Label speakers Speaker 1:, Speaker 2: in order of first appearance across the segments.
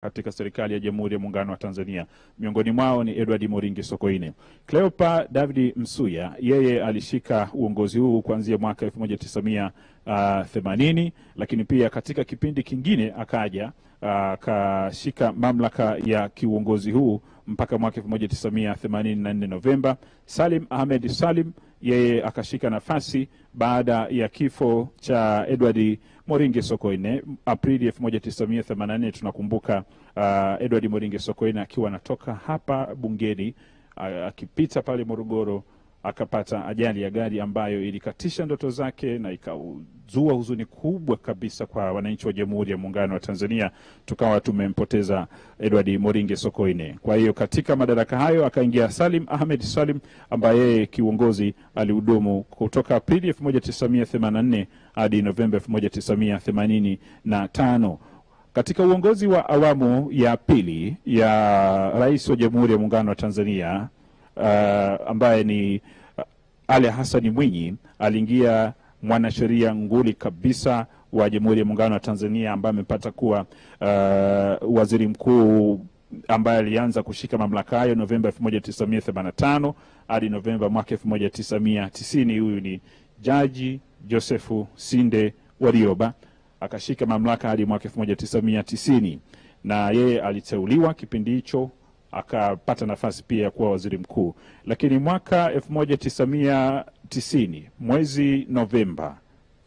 Speaker 1: katika serikali ya Jamhuri ya Muungano wa Tanzania. Miongoni mwao ni Edward Moringi Sokoine. Cleopa David Msuya, yeye alishika uongozi huu kuanzia mwaka 1980, lakini pia katika kipindi kingine akaja akashika mamlaka ya kiuongozi huu mpaka mwaka 1984 Novemba. Salim Ahmed Salim, yeye akashika nafasi baada ya kifo cha Edward Moringi Sokoine Aprili 1984. Tunakumbuka Edward Moringi Sokoine akiwa anatoka hapa bungeni akipita pale Morogoro akapata ajali ya gari ambayo ilikatisha ndoto zake na ikazua huzuni kubwa kabisa kwa wananchi wa Jamhuri ya Muungano wa Tanzania. Tukawa tumempoteza Edward Moringi Sokoine. Kwa hiyo katika madaraka hayo akaingia Salim Ahmed Salim ambaye kiuongozi alihudumu kutoka Aprili 1984 hadi Novemba 1985. Katika uongozi wa awamu ya pili ya Rais wa Jamhuri ya Muungano wa Tanzania ambaye ni Ali Hassan Mwinyi, aliingia mwanasheria nguli kabisa wa Jamhuri ya Muungano wa Tanzania ambaye amepata kuwa waziri mkuu ambaye alianza kushika mamlaka hayo Novemba 1985 hadi Novemba mwaka 1990. Huyu ni Jaji Joseph Sinde Warioba, akashika mamlaka hadi mwaka 1990 na yeye aliteuliwa kipindi hicho akapata nafasi pia ya kuwa waziri mkuu. Lakini mwaka 1990 mwezi Novemba,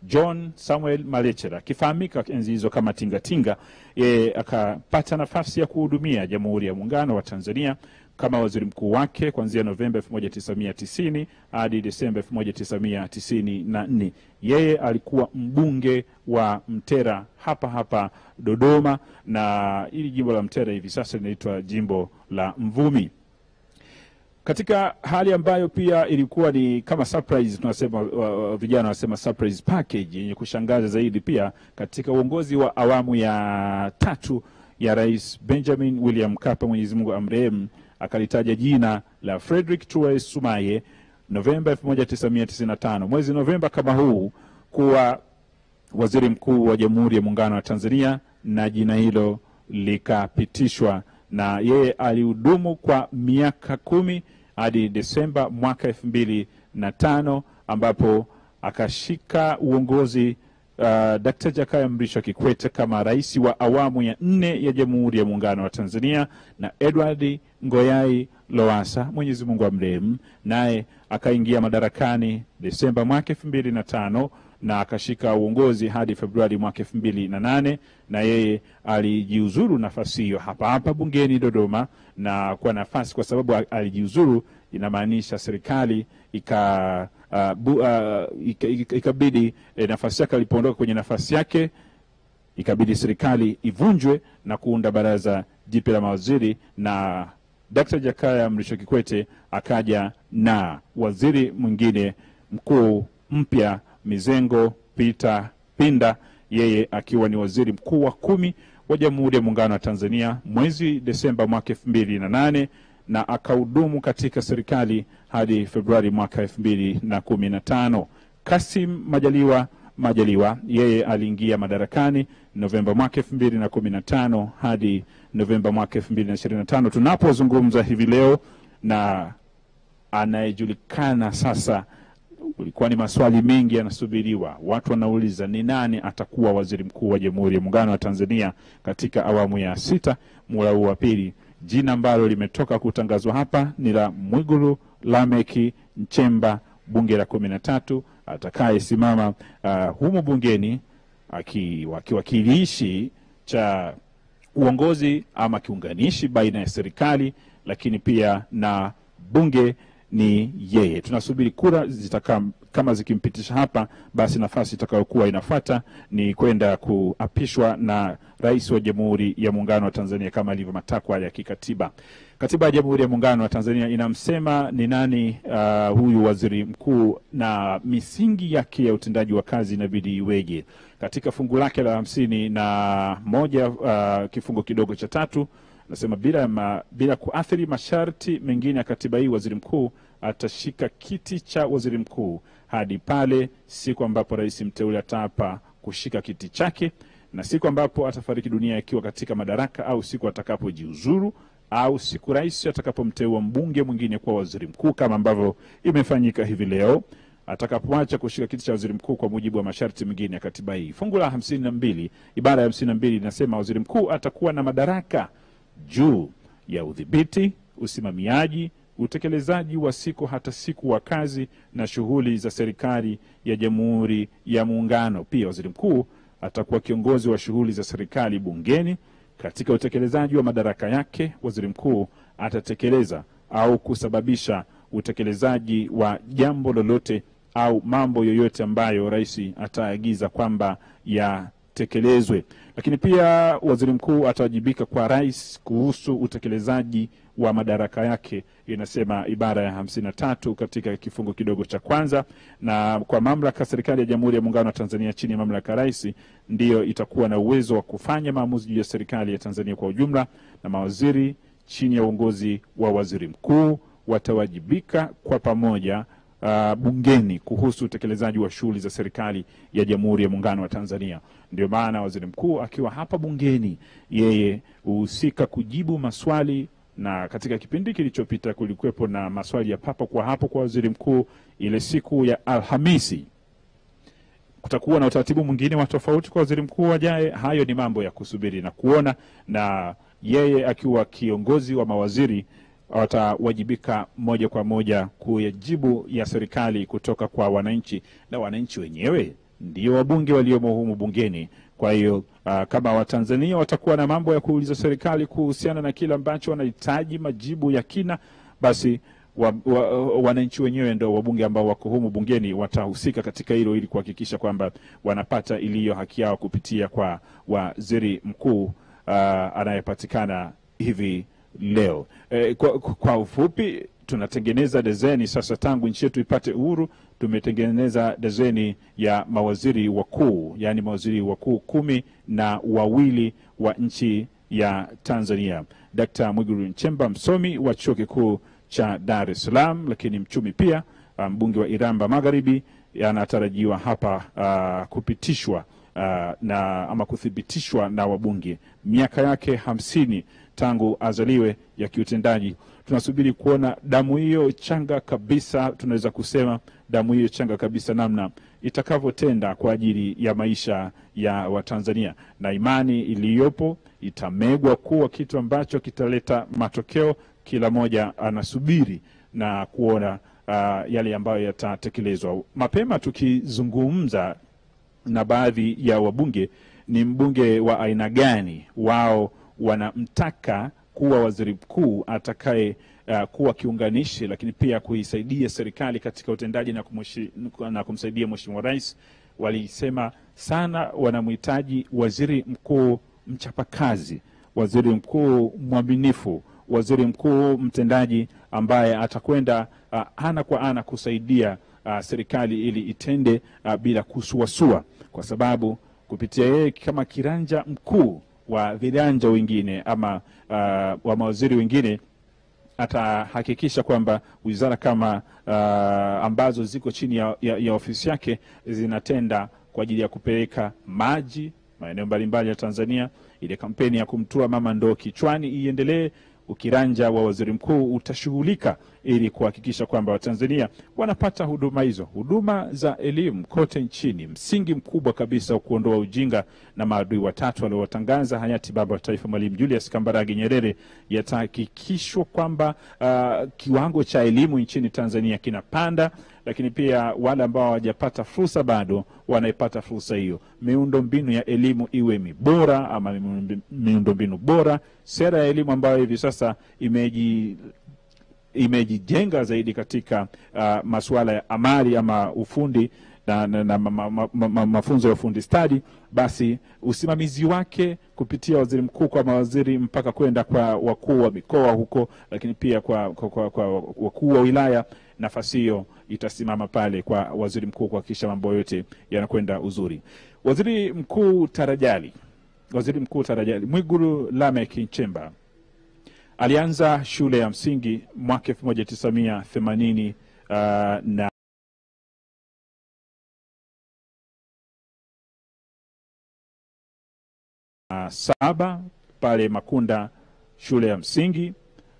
Speaker 1: John Samuel Malechera, akifahamika enzi hizo kama Tingatinga, yeye akapata nafasi ya kuhudumia Jamhuri ya Muungano wa Tanzania kama waziri mkuu wake kuanzia Novemba 1990 hadi Desemba 1994. Yeye alikuwa mbunge wa Mtera hapa Dodoma, na hili jimbo la Mtera hivi sasa linaitwa jimbo la Mvumi. Katika hali ambayo pia ilikuwa ni kama surprise, tunasema vijana wanasema surprise package yenye kushangaza zaidi, pia katika uongozi wa awamu ya tatu ya Rais Benjamin William Mkapa, Mwenyezi Mungu amrehemu, akalitaja jina la Frederick Tuwai Sumaye Novemba 1995, mwezi Novemba kama huu, kuwa waziri mkuu wa Jamhuri ya Muungano wa Tanzania, na jina hilo likapitishwa, na yeye alihudumu kwa miaka 10 hadi Desemba mwaka 2005 ambapo akashika uongozi Dr. Jakaya Mrisho Kikwete kama rais wa awamu ya 4 ya Jamhuri ya Muungano wa Tanzania, na Edward Ngoyai Lowassa, Mwenyezi Mungu amrehemu, naye akaingia madarakani Desemba mwaka 2005 na akashika uongozi hadi Februari mwaka 2008, na yeye alijiuzuru nafasi hiyo hapa bungeni Dodoma. Na kwa nafasi, kwa sababu alijiuzuru, inamaanisha serikali ikabidi nafasi yake, alipoondoka kwenye nafasi yake ikabidi serikali ivunjwe na kuunda baraza jipya la mawaziri, na Dr. Jakaya Mrisho Kikwete akaja na waziri mwingine mkuu mpya, Mizengo Peter Pinda, yeye akiwa ni waziri mkuu wa 10 wa Jamhuri ya Muungano wa Tanzania mwezi Desemba mwaka 2008, na akahudumu katika serikali hadi Februari mwaka 2015. Kassim Majaliwa, yeye aliingia madarakani Novemba mwaka 2015 hadi Novemba mwaka 2025 tunapozungumza hivi leo, na anayejulikana sasa. Ulikuwa ni maswali mengi yanasubiriwa, watu wanauliza ni nani atakuwa waziri mkuu wa Jamhuri ya Muungano wa Tanzania katika awamu ya 6 muhula wa pili. Jina ambalo limetoka kutangazwa hapa ni la Mwigulu Lameck Nchemba, bunge la 13, atakaye simama humu bungeni akiwakilishi cha uongozi ama kiunganishi baina ya serikali lakini pia na bunge ni yeye. Tunasubiri kura kama zikimpitisha hapa, basi nafasi itakayokuwa inafuata ni kwenda kuapishwa na Rais wa Jamhuri ya Muungano wa Tanzania kama ilivyo matakwa ya kikatiba. Katiba ya Jamhuri ya Muungano wa Tanzania inamsema ni nani huyu waziri mkuu, na misingi yake ya utendaji wa kazi inabidi iweje. Katika fungu lake la 51 kifungo kidogo cha 3 nasema bila kuathiri masharti mengine ya katiba hii, waziri mkuu atashika kiti cha waziri mkuu hadi pale siku ambapo rais mteule ataapa kushika kiti chake, na siku ambapo atafariki dunia akiwa katika madaraka, au siku atakapojiuzuru, au siku rais atakapomteua mbunge mwingine kwa waziri mkuu, kama ambavyo imefanyika hivi leo, atakapoacha kushika kiti cha waziri mkuu kwa mujibu wa masharti mengine ya katiba hii. Fungu la 52, ibara ya 52 inasema waziri mkuu atakuwa na madaraka juu ya udhibiti, usimamiaji, utekelezaji wa siku hata siku wa kazi na shughuli za serikali ya Jamhuri ya Muungano. Pia waziri mkuu atakuwa kiongozi wa shughuli za serikali bungeni. Katika utekelezaji wa madaraka yake, waziri mkuu atatekeleza au kusababisha utekelezaji wa jambo lolote au mambo yoyote ambayo rais ataagiza kwamba yatekelezwe. Lakini pia waziri mkuu atawajibika kwa rais kuhusu utekelezaji wa madaraka yake, inasema ibara ya 53 katika kifungu kidogo cha kwanza. Na kwa mamlaka serikali ya Jamhuri ya Muungano wa Tanzania chini ya mamlaka rais ndiyo itakuwa na uwezo wa kufanya maamuzi juu ya serikali ya Tanzania kwa ujumla, na mawaziri chini ya uongozi wa waziri mkuu watawajibika kwa pamoja bungeni kuhusu utekelezaji wa shughuli za serikali ya Jamhuri ya Muungano wa Tanzania. Ndio maana waziri mkuu akiwa hapa bungeni, yeye uhusika kujibu maswali, na katika kipindi kilichopita kulikuwepo na maswali ya papo kwa hapo kwa waziri mkuu ile siku ya Alhamisi. Kutakuwa na utaratibu mwingine wa tofauti kwa waziri mkuu ajaye. Hayo ni mambo ya kusubiri na kuona, na yeye akiwa kiongozi wa mawaziri watawajibika moja kwa moja kuyajibu ya serikali kutoka kwa wananchi, na wananchi wenyewe ndio wabunge waliomo humu bungeni. Kwa hiyo kama Watanzania watakuwa na mambo ya kuuliza serikali kuhusiana na kila ambacho wanahitaji majibu ya kina, basi wananchi wenyewe ndio wabunge ambao wako humu bungeni watahusika katika hilo, ili kuhakikisha kwamba wanapata iliyo haki yao kupitia kwa waziri mkuu anayepatikana hivi leo. Kwa ufupi, tunatengeneza dezeni sasa. Tangu nchi yetu ipate uhuru, tumetengeneza dezeni ya mawaziri wakuu, yani mawaziri wakuu 12 wa nchi ya Tanzania. Dr. Mwigulu Nchemba, msomi wa Chuo Kikuu cha Dar es Salaam, lakini mchumi pia, mbunge wa Iramba Magharibi, anatarajiwa hapa kupitishwa ama kuthibitishwa na wabunge. Miaka yake 50 tangu azaliwe ya kiutendaji. Tunasubiri kuona damu hiyo changa kabisa, tunaweza kusema damu hiyo changa kabisa, namna itakavyotenda kwa ajili ya maisha ya Watanzania, na imani iliyopo itamegwa kuwa kitu ambacho kitaleta matokeo. Kila moja anasubiri na kuona yale ambayo yatatekelezwa. Mapema tukizungumza na baadhi ya wabunge, ni mbunge wa aina gani wao wanamtaka kuwa waziri mkuu atakaye kuwa kiunganishi, lakini pia kuisaidia serikali katika utendaji na kumsaidia Mheshimiwa Rais. Walisema sana wanamhitaji waziri mkuu mchapakazi, waziri mkuu mwaminifu, waziri mkuu mtendaji ambaye atakwenda ana kwa ana kusaidia serikali ili itende bila kusuasua, kwa sababu kupitia yeye kama kiranja mkuu wa viranja wengine ama wa mawaziri wengine, atahakikisha kwamba wizara kama ambazo ziko chini ya ofisi yake zinatenda kwa ajili ya kupeleka maji maeneo mbalimbali ya Tanzania. Ile kampeni ya kumtua mama ndoo kichwani iendelee. Ukiranja wa waziri mkuu utashughulika ili kuhakikisha kwamba Watanzania wanapata huduma hizo, huduma za elimu kote nchini, msingi mkubwa kabisa wa kuondoa ujinga na maadui watatu waliowatangaza hayati baba wa taifa Mwalimu Julius Kambarage Nyerere. Yatahakikishwa kwamba kiwango cha elimu nchini Tanzania kinapanda, lakini pia wale ambao hawajapata fursa bado wanaipata fursa hiyo. Miundombinu ya elimu iwe mibora ama miundombinu bora. Sera ya elimu ambayo hivi sasa imejijenga zaidi katika masuala ya amali ama ufundi na mafunzo ya ufundi stadi, basi usimamizi wake kupitia waziri mkuu kwa mawaziri mpaka kwenda kwa wakuu wa mikoa huko, lakini pia kwa wakuu wa wilaya, nafasi hiyo itasimama pale kwa waziri mkuu kuhakikisha mambo yote yanakwenda uzuri. Waziri mkuu tarajali Mwigulu Lameck Nchemba alianza shule ya msingi mwaka 1980 na 7 pale Makunda shule ya msingi,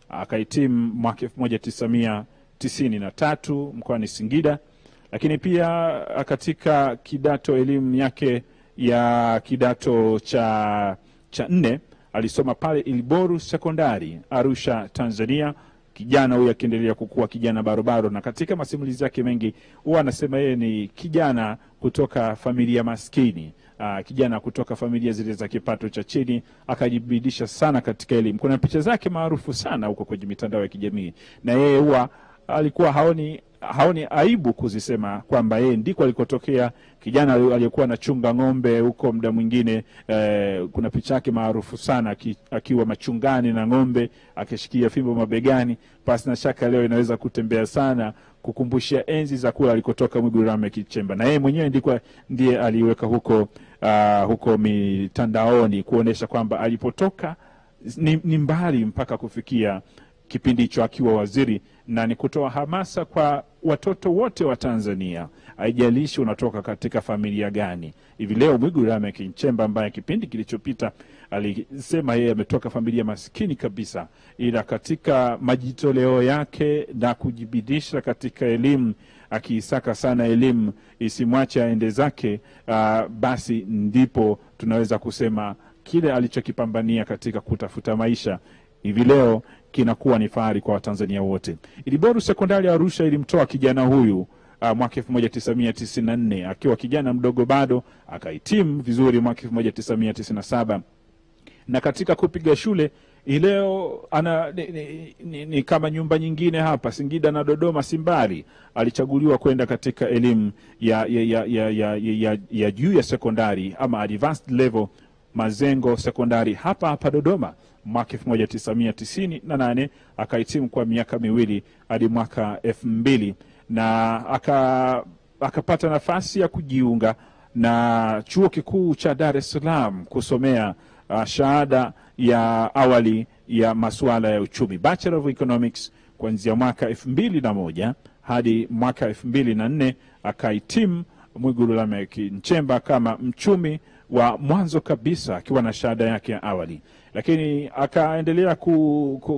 Speaker 1: akahitimu mwaka 1993 mkoani Singida. Lakini pia katika kidato elimu yake ya kidato cha 4 alisoma pale Iliboru Sekondari Arusha, Tanzania. Kijana huyu akiendelea kukua, kijana barobaro, na katika masimulizi yake mengi huwa anasema yeye ni kijana kutoka familia maskini, kijana kutoka familia zile za kipato cha chini, akajibidisha sana katika elimu. Kuna picha zake maarufu sana huko kwenye mitandao ya kijamii, na yeye huwa alikuwa haoni aibu kuzisema kwamba yeye ndiko alikotokea. Kijana aliyekuwa anachunga ng'ombe huko, muda mwingine kuna picha yake maarufu sana akiwa machungani na ng'ombe akishikia fimbo mabegani. Pasi na shaka leo inaweza kutembea sana kukumbushia enzi za kula alikotoka Mwigulu Lameck Nchemba, na yeye mwenyewe ndiye aliweka huko mitandaoni kuonesha kwamba alipotoka ni mbali mpaka kufikia kipindi hicho akiwa waziri, na ni kutoa hamasa kwa watoto wote wa Tanzania, haijalishi unatoka katika familia gani. Hivi leo Mwigulu Lameck Nchemba ambaye kipindi kilichopita alisema yeye ametoka familia maskini kabisa, ila katika majitoleo yake na kujibidisha katika elimu, akiisaka sana elimu isimwache aende zake, basi ndipo tunaweza kusema kile alichokipambania katika kutafuta maisha hivi leo kinakuwa ni fahari kwa Watanzania wote. Iliboru Sekondari Arusha ilimtoa kijana huyu mwaka 1994 akiwa kijana mdogo bado, akahitimu vizuri mwaka 1997. Na katika kupiga shule ileo ni kama nyumba nyingine hapa Singida na Dodoma Simbali, alichaguliwa kwenda katika elimu ya juu ya sekondari ama advanced level Mazengo Sekondari hapa Dodoma mwaka 1998, akahitimu kwa miaka miwili hadi mwaka 2000, na akapata nafasi ya kujiunga na chuo kikuu cha Dar es Salaam kusomea shahada ya awali ya masuala ya uchumi, Bachelor of Economics, kuanzia mwaka 2001 hadi mwaka 2004. Akahitimu Mwigulu Lameck Nchemba kama mchumi wa mwanzo kabisa akiwa na shahada yake ya awali, lakini akaendelea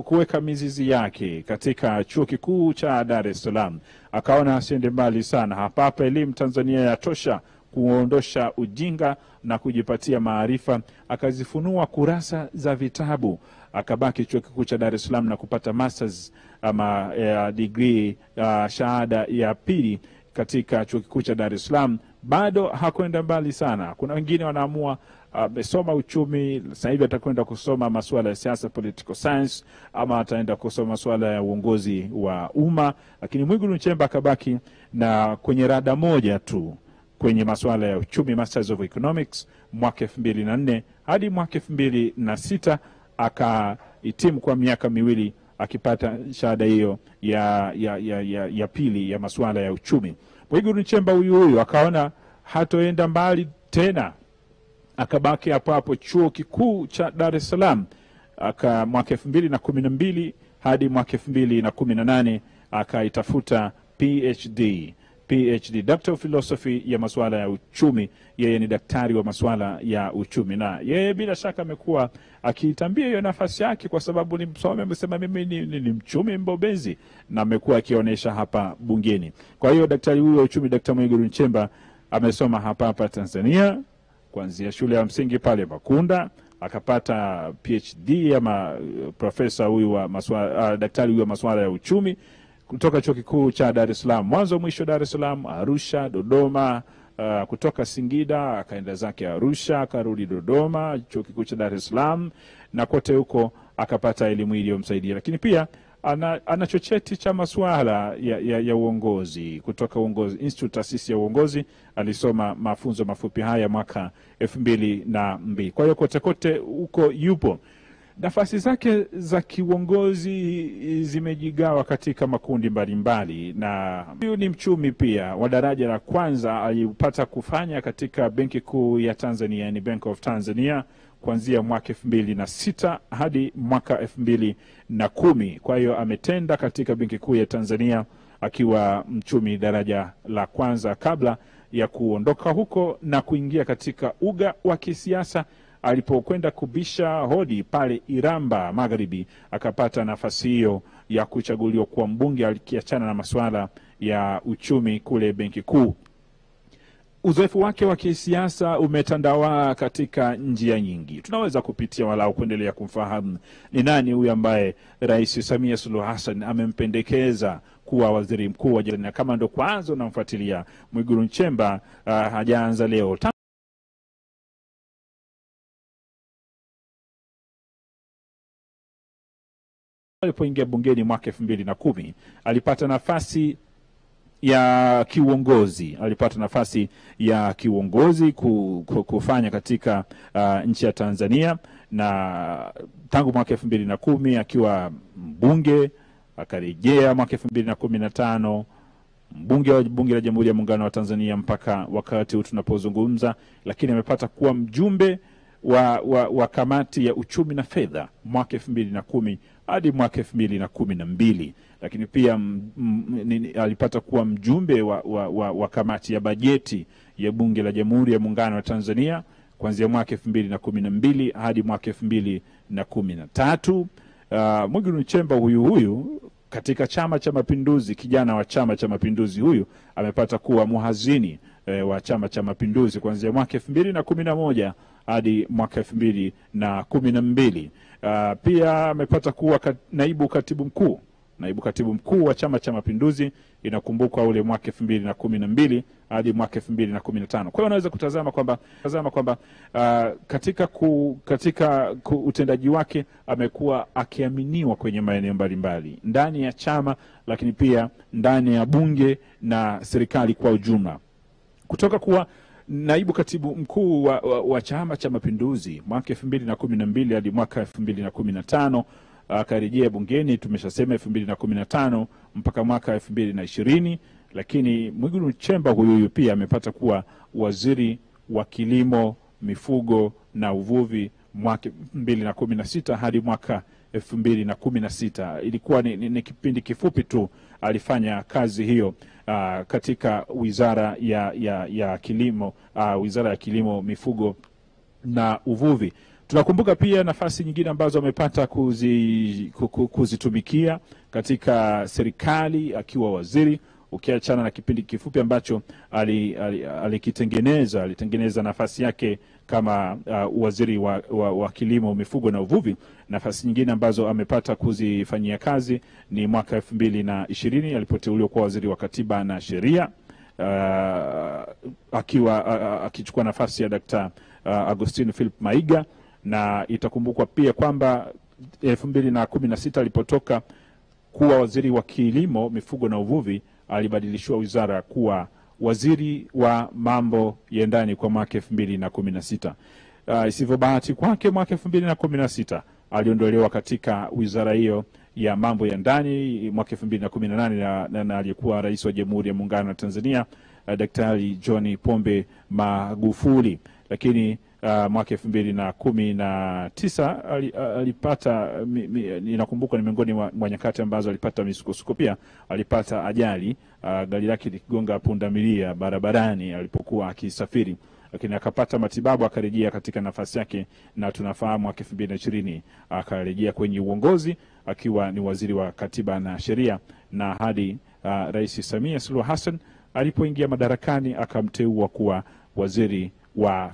Speaker 1: kuweka mizizi yake katika chuo kikuu cha Dar es Salaam. Akaona asiende mbali sana, hapa elimu Tanzania yatosha kuondosha ujinga na kujipatia maarifa. Akazifunua kurasa za vitabu, akabaki chuo kikuu cha Dar es Salaam na kupata masters ama degree, shahada ya pili katika chuo kikuu cha Dar es Salaam. Bado hakwenda mbali sana. Kuna wengine wanaamua amesoma uchumi, sasa hivi atakwenda kusoma masuala ya siasa, political science, ama ataenda kusoma masuala ya uongozi wa umma, lakini Mwigulu Nchemba akabaki na kwenye rada moja tu kwenye masuala ya uchumi, Masters of Economics mwaka 2004 hadi mwaka 2006. Akahitimu kwa miaka miwili akipata shahada hiyo ya pili ya masuala ya uchumi. Mwigulu Nchemba huyu akaona hatoenda mbali tena, akabaki hapo chuo kikuu cha Dar es Salaam. Mwaka 2012 hadi mwaka 2018 akaitafuta PhD, Doctor of Philosophy ya masuala ya uchumi. Yeye ni daktari wa masuala ya uchumi, na yeye bila shaka amekuwa akitambia hiyo nafasi yake kwa sababu ni msomi. Amesema mimi ni mchumi mbobezi, na amekuwa akionyesha hapa bungeni. Kwa hiyo daktari huyo wa uchumi, Dr. Mwigulu Nchemba, amesoma hapa Tanzania kuanzia shule ya msingi pale Makunda, akapata PhD ama profesa huyu wa masuala, daktari huyu wa masuala ya uchumi kutoka chuo kikuu cha Dar es Salaam, mwanzo mwisho Dar es Salaam, Arusha, Dodoma. Kutoka Singida akaenda zake Arusha, akarudi Dodoma, chuo kikuu cha Dar es Salaam, na kote huko akapata elimu iliyomsaidia. Lakini pia ana chocheti cha masuala ya uongozi kutoka Uongozi Institute, taasisi ya uongozi. Alisoma mafunzo mafupi haya mwaka 2002. Kwa hiyo kote huko yupo. Nafasi zake za kiuongozi zimejigawa katika makundi mbalimbali, na huyu ni mchumi pia wa daraja la kwanza. Alipata kufanya katika Benki Kuu ya Tanzania, ni Bank of Tanzania, kuanzia mwaka 2006 hadi mwaka 2010. Kwa hiyo ametenda katika Benki Kuu ya Tanzania akiwa mchumi daraja la kwanza kabla ya kuondoka huko na kuingia katika uga wa kisiasa alipokwenda kubisha hodi pale Iramba Magharibi, akapata nafasi hiyo ya kuchaguliwa kuwa mbunge, alikiachana na masuala ya uchumi kule Benki Kuu. Uzoefu wake wa kisiasa umetandawaa katika njia nyingi. Tunaweza kupitia walau kuendelea kumfahamu ni nani huyu ambaye Rais Samia Suluhu Hassan amempendekeza kuwa waziri mkuu wa Tanzania. Kama ndo kwanza unamfuatilia, Mwigulu Nchemba hajaanza leo. Alipoingia bungeni mwaka 2010 alipata nafasi ya kiuongozi, kufanya katika nchi ya Tanzania, na tangu mwaka 2010 akiwa mbunge, akarejea mwaka 2015 mbunge wa Bunge la Jamhuri ya Muungano wa Tanzania mpaka wakati huu tunapozungumza, lakini amepata kuwa mjumbe wa kamati ya uchumi na fedha mwaka 2010 hadi mwaka 2012, lakini pia alipata kuwa mjumbe wa kamati ya bajeti ya Bunge la Jamhuri ya Muungano wa Tanzania kuanzia mwaka 2012 hadi mwaka 2013. Mwigulu Nchemba huyu katika Chama cha Mapinduzi, kijana wa Chama cha Mapinduzi huyu amepata kuwa muhazini wa Chama cha Mapinduzi kuanzia mwaka 2011 hadi mwaka 2012. Pia amepata kuwa naibu katibu mkuu wa Chama cha Mapinduzi, inakumbuka ule mwaka 2012 hadi mwaka 2015. Kwa hiyo unaweza kutazama kwamba katika utendaji wake amekuwa akiaminiwa kwenye maeneo mbalimbali ndani ya chama, lakini pia ndani ya bunge na serikali kwa ujumla. Kutoka kuwa naibu katibu mkuu wa Chama cha Mapinduzi mwaka 2012 hadi mwaka 2015, akarejea bungeni tumeshasema 2015 mpaka mwaka 2020. Lakini Mwigulu Nchemba huyu pia amepata kuwa waziri wa kilimo, mifugo na uvuvi mwaka 2016 hadi mwaka 2016. Ilikuwa ni kipindi kifupi tu alifanya kazi hiyo katika wizara ya kilimo, wizara ya kilimo, mifugo na uvuvi. Tunakumbuka pia nafasi nyingine ambazo amepata kuzitumikia katika serikali akiwa waziri, ukiachana na kipindi kifupi ambacho alitengeneza nafasi yake kama waziri wa kilimo, mifugo na uvuvi. Nafasi nyingine ambazo amepata kuzifanyia kazi ni mwaka 2020 alipoteuliwa kuwa waziri wa katiba na sheria, akichukua nafasi ya Dr. Agostino Philip Maiga. Na itakumbukwa pia kwamba 2016 alipotoka kuwa waziri wa kilimo, mifugo na uvuvi, alibadilishiwa wizara kuwa waziri wa mambo ya ndani kwa mwaka 2016. Isivyo bahati kwake, mwaka 2016 aliondolewa katika wizara hiyo ya mambo ya ndani mwaka 2018 na aliyekuwa rais wa Jamhuri ya Muungano wa Tanzania Daktari John Pombe Magufuli. Lakini mwaka 2019 alipata, ninakumbuka ni miongoni mwa nyakati ambazo alipata misukosuko. Pia alipata ajali, gari lake likigonga pundamilia barabarani alipokuwa akisafiri, lakini akapata matibabu, akarejea katika nafasi yake, na tunafahamu mwaka 2020 akarejea kwenye uongozi akiwa ni waziri wa katiba na sheria, na hadi Rais Samia Suluhu Hassan alipoingia madarakani akamteua kuwa waziri wa